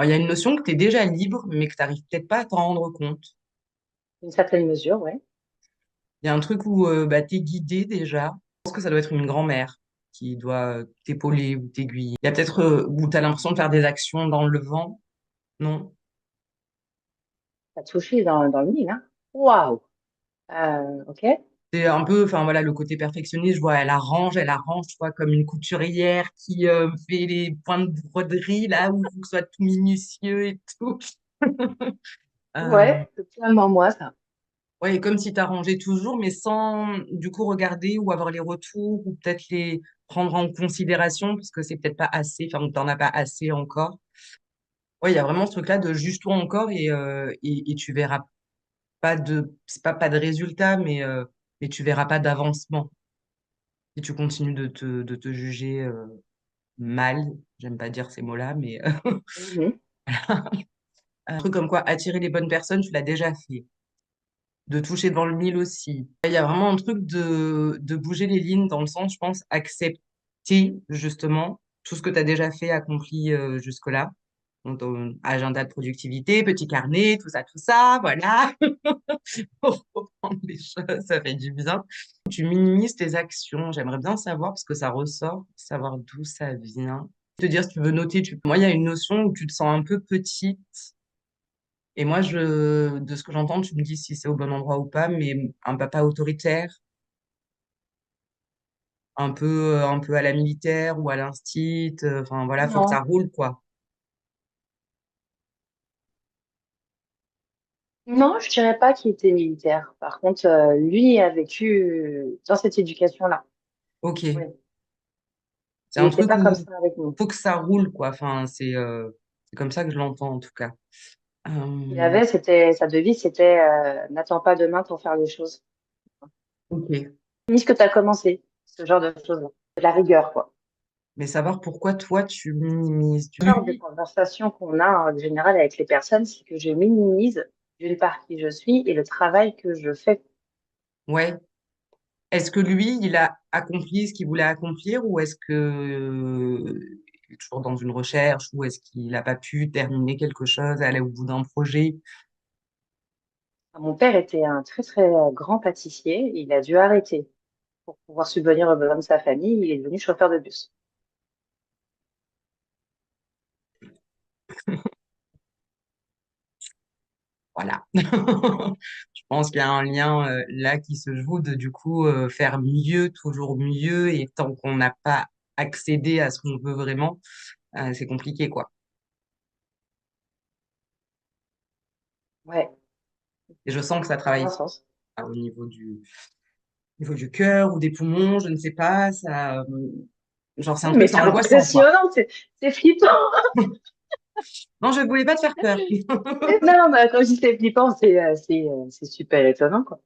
Alors, il y a une notion que tu es déjà libre, mais que tu n'arrives peut-être pas à t'en rendre compte. Une certaine mesure, ouais. Il y a un truc où bah, tu es guidé déjà. Je pense que ça doit être une grand-mère qui doit t'épauler ou t'aiguiller. Il y a peut-être où tu as l'impression de faire des actions dans le vent, non? T'as touché dans le mille, hein. Waouh! Ok. C'est un peu, enfin voilà, le côté perfectionniste, je vois, elle arrange, tu vois, comme une couturière qui fait les points de broderie là où il faut que ce soit tout minutieux et tout. Euh, Ouais, c'est totalement moi, ça. ouais, comme si tu arrangeais toujours, mais sans du coup regarder ou avoir les retours ou peut-être les prendre en considération parce que c'est peut-être pas assez, enfin, t'en as pas assez encore. Ouais, il y a vraiment ce truc-là de juste toi encore et tu verras pas de, c'est pas de résultat, mais tu verras pas d'avancement. Si tu continues de te juger mal, j'aime pas dire ces mots-là, mais Mhm. un truc comme quoi attirer les bonnes personnes, tu l'as déjà fait. De toucher dans le mille aussi. Il y a vraiment un truc de bouger les lignes dans le sens, je pense, accepter justement tout ce que tu as déjà fait, accompli jusque-là. Donc, ton agenda de productivité, petit carnet, tout ça, voilà. Pour reprendre les choses, ça fait du bien. Tu minimises tes actions. J'aimerais bien savoir, parce que ça ressort, savoir d'où ça vient. Te dire si tu veux noter, moi, il y a une notion où tu te sens un peu petite. Et moi, de ce que j'entends, tu me dis si c'est au bon endroit ou pas, mais un papa autoritaire, un peu à la militaire ou à l'instit, enfin voilà, faut que ça Non. roule, quoi. Non, je dirais pas qu'il était militaire. Par contre, lui a vécu dans cette éducation-là. Oui. Ok. C'est Il un n'était truc pas comme où ça avec nous. faut que ça roule, quoi. Enfin, c'est comme ça que je l'entends, en tout cas. Euh, Sa devise, c'était n'attends pas demain pour faire les choses. ok. Finis ce que tu as commencé, ce genre de choses-là. De la rigueur, quoi. Mais savoir pourquoi toi, tu minimises. Le genre de Lui, conversation qu'on a en général avec les personnes, c'est que je minimise d'une part qui je suis et le travail que je fais. ouais. Est-ce que lui, il a accompli ce qu'il voulait accomplir ou est-ce que il est toujours dans une recherche ou est-ce qu'il n'a pas pu terminer quelque chose, aller au bout d'un projet? Mon père était un très très grand pâtissier. Il a dû arrêter pour pouvoir subvenir aux besoins de sa famille. Il est devenu chauffeur de bus. Voilà. Je pense qu'il y a un lien là qui se joue de du coup faire mieux, toujours mieux, et tant qu'on n'a pas accédé à ce qu'on veut vraiment, c'est compliqué quoi. Ouais, Et je sens que ça dans un travaille sens. au niveau du cœur ou des poumons, je ne sais pas, genre c'est un truc, Mais c'est c'est angoissant quoi. impressionnant, c'est flippant. Non, je voulais pas te faire peur. Non, mais quand je dis c'est flippant, c'est super étonnant, quoi.